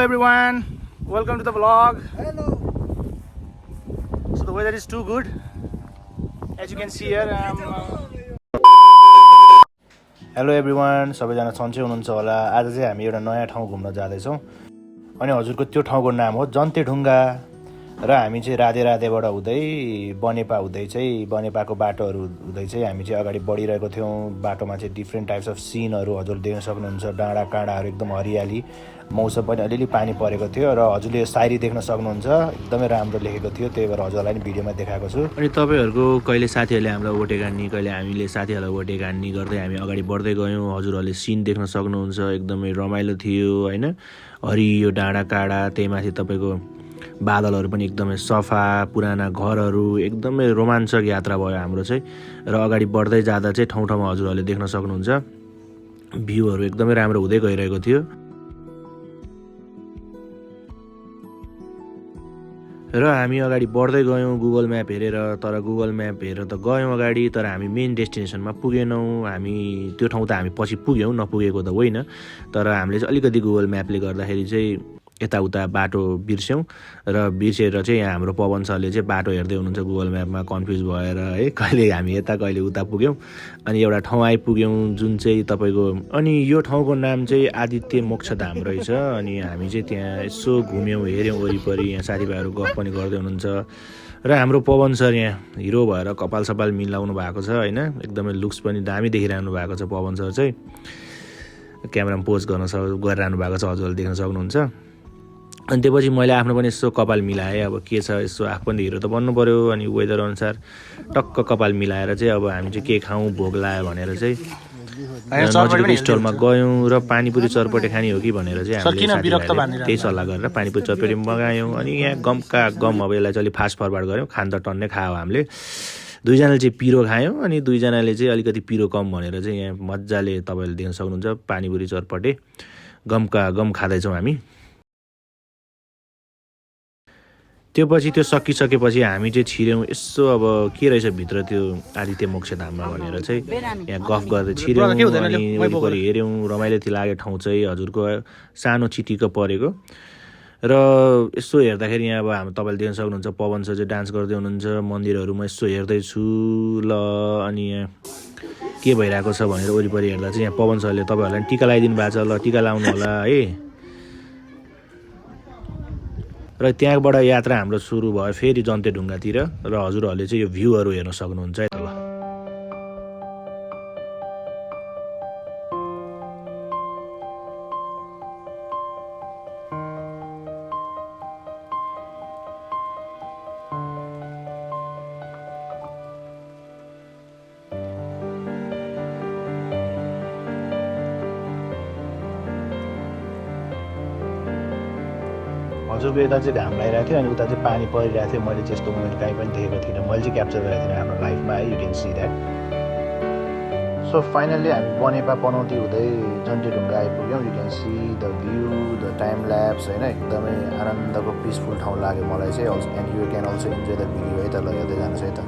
everyone, welcome to the vlog. Hello. So the weather is too good. As you can see here, Hello everyone, सबैजना सन्चै हुनुहुन्छ होला। आज चाहिँ हामी एउटा नयाँ ठाउँ घुम्न जाँदैछौँ अनि हजुरको त्यो ठाउँको नाम हो जन्तेढुङ्गा र हामी चाहिँ राधेराधेबाट हुँदै बनेपा हुँदै चाहिँ बनेपाको बाटोहरू हुँदै चाहिँ हामी चाहिँ अगाडि बढिरहेको थियौँ। बाटोमा चाहिँ डिफ्रेन्ट टाइप्स अफ सिनहरू हजुरले देख्न सक्नुहुन्छ। डाँडा काँडाहरू एकदम हरियाली, मौसम पनि अलिअलि पानी परेको थियो र हजुरले सायरी देख्न सक्नुहुन्छ। एकदमै राम्रो लेखेको थियो, त्यही भएर हजुरलाई नि भिडियोमा देखाएको छु। अनि तपाईँहरूको कहिले साथीहरूले हामीलाई ओभरटेक हान्ने, कहिले हामीले साथीहरूलाई ओभरटेक हान्ने गर्दै हामी अगाडि बढ्दै गयौँ। हजुरहरूले सिन देख्न सक्नुहुन्छ, एकदमै रमाइलो थियो होइन। हरियो डाँडा काँडा, त्यही माथि तपाईँको बादलहरू पनि एकदमै सफा, पुराना घरहरू, एकदमै रोमाञ्चक यात्रा भयो हाम्रो चाहिँ। र अगाडि बढ्दै जाँदा चाहिँ ठाउँ ठाउँमा हजुरहरूले देख्न सक्नुहुन्छ भ्यूहरू एकदमै राम्रो हुँदै गइरहेको थियो। र हामी अगाडि बढ्दै गयौँ गुगल म्याप हेरेर, तर गुगल म्याप हेरेर त गयौँ अगाडि, तर हामी मेन डेस्टिनेसनमा पुगेनौँ। हामी त्यो ठाउँ त हामी पछि पुग्यौँ, नपुगेको त होइन, तर हामीले चाहिँ अलिकति गुगल म्यापले गर्दाखेरि चाहिँ यताउता बाटो बिर्स्यौँ। र बिर्सेर चाहिँ यहाँ हाम्रो पवन सरले चाहिँ बाटो हेर्दै हुनुहुन्छ गुगल म्यापमा, कन्फ्युज भएर है, कहिले हामी यता कहिले उता पुग्यौँ। अनि एउटा ठाउँ आइपुग्यौँ जुन चाहिँ तपाईँको, अनि यो ठाउँको नाम चाहिँ आदित्य मोक्षधाम रहेछ। अनि हामी चाहिँ त्यहाँ यसो घुम्यौँ, हेऱ्यौँ वरिपरि, यहाँ साथीभाइहरू गफ पनि गर्दै हुनुहुन्छ। र हाम्रो पवन सर यहाँ हिरो भएर कपाल सपाल मिलाउनु भएको छ होइन, एकदमै लुक्स पनि दामी देखिरहनु भएको छ। पवन सर चाहिँ क्यामेरामा पोज गरिरहनु भएको छ, हजुरले देख्न सक्नुहुन्छ। अनि त्यसपछि मैले आफ्नो पनि यसो कपाल मिलाएँ। अब के छ, यसो आफू पनि हिरो त बन्नु पऱ्यो। अनि वेदर अनुसार टक्क कपाल मिलाएर चाहिँ अब हामी चाहिँ के खाउँ, भोग लाग्यो भनेर चाहिँ नजिकको स्टलमा गयौँ र पानीपुरी चरपटे खाने हो कि भनेर चाहिँ हामीले त्यही सल्लाह गरेर पानीपुरी चरपटे मगायौँ। अनि यहाँ गमका गम, अब यसलाई चाहिँ अलिक फास्ट फरवार्ड गऱ्यौँ, खान त टन्नै खायो हामीले। दुईजनाले चाहिँ पिरो खायौँ अनि दुईजनाले चाहिँ अलिकति पिरो कम भनेर चाहिँ यहाँ मजाले तपाईँहरूले देख्न सक्नुहुन्छ पानीपुरी चरपटे गमका गम खाँदैछौँ हामी। त्यो पछि त्यो सकिसकेपछि हामी चाहिँ छिर्यौँ यसो, अब के रहेछ भित्र त्यो आदित्य मोक्षधाममा भनेर चाहिँ यहाँ गफ गर्दै छिर्यौँ। अनि वरिपरि हेऱ्यौँ, रमाइलो थियो लाग्यो ठाउँ चाहिँ, हजुरको सानो चिटिक्क परेको। र यसो हेर्दाखेरि यहाँ अब हामी तपाईँले देख्न सक्नुहुन्छ पवन सर चाहिँ डान्स गर्दै हुनुहुन्छ। मन्दिरहरू म यसो हेर्दैछु ल, अनि यहाँ के भइरहेको छ भनेर वरिपरि हेर्दा चाहिँ यहाँ पवन सरले तपाईँहरूलाई टिका लगाइदिनु भएको छ, ल टिका लाउनु होला है। र त्यहाँबाट यात्रा हाम्रो सुरु भयो फेरि जन्तेढुङ्गातिर, र हजुरहरूले चाहिँ यो भ्यूहरू हेर्न सक्नुहुन्छ है त। ल हजुरको यता चाहिँ घाम लागिरहेको थियो अनि उता चाहिँ पानी परिरहेको थियो। मैले त्यस्तो मोमेन्ट कहीँ पनि देखेको थिइनँ, मैले चाहिँ क्याप्चर गरेको थिइनँ आफ्नो लाइफमा है। You can see that. So finally हामी बनेपा पनौती हुँदै जन्तेढुङ्गा आइपुग्यौँ। You can see the view, the time laughs होइन, एकदमै आनन्दको पिसफुल ठाउँ लाग्यो मलाई चाहिँ। And you can also enjoy the video है त। ल हेर्दै जानुहोस् है त।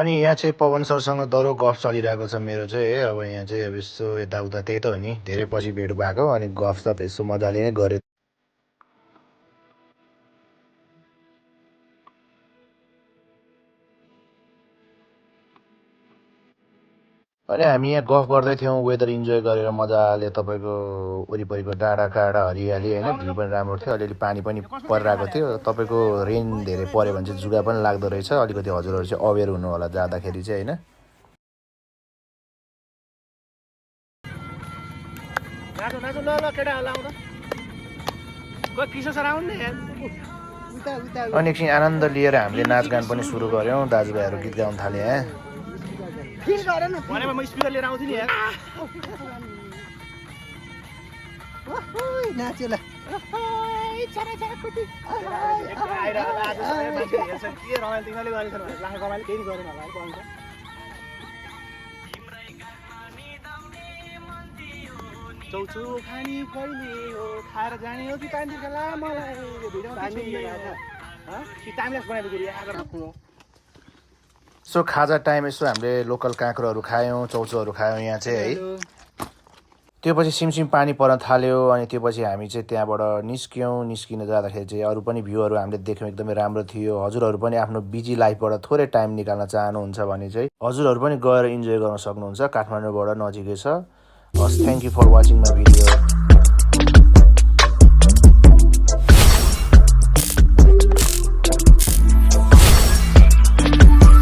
अनि यहाँ चाहिँ पवन सरसँग दह्रो गफ चलिरहेको छ मेरो चाहिँ है। अब यहाँ चाहिँ अब यसो यताउता, त्यही त हो नि, धेरै पछि भेट भएको अनि गफसफ यसो मजाले नै गऱ्यो। अनि हामी यहाँ गफ गर्दै थियौँ वेदर इन्जोय गरेर मजाले तपाईँको वरिपरिको डाँडा काँडा हरियाली होइन भ्यू पनि राम्रो थियो अलिअलि पानी पनि परिरहेको थियो तपाईँको रेन धेरै पऱ्यो भने चाहिँ जुगा पनि लाग्दो रहेछ अलिकति हजुरहरू चाहिँ अवेर हुनु होला जाँदाखेरि चाहिँ होइन अनि एकछिन आनन्द लिएर हामीले नाचगान पनि सुरु गऱ्यौँ दाजुभाइहरू गीत गाउन थाले यहाँ म स्पिकर लिएर आउँछु नि चौचो खानी कहिले हो खाएर जाने हो कि पानी खेला मलाई सो खाजा टाइम यसो हामीले लोकल काँक्रोहरू खायौँ चौचोहरू खायौँ यहाँ चाहिँ है त्यो पछि सिमसिम पानी पर्न थाल्यो अनि त्यो पछि हामी चाहिँ त्यहाँबाट निस्किन जाँदाखेरि चाहिँ अरू पनि भ्यूहरू हामीले देख्यौँ एकदमै राम्रो थियो हजुरहरू पनि आफ्नो बिजी लाइफबाट थोरै टाइम निकाल्न चाहनुहुन्छ भने चाहिँ हजुरहरू पनि गएर इन्जोय गर्न सक्नुहुन्छ काठमाडौँबाट नजिकै छ हस् thank you for watching my video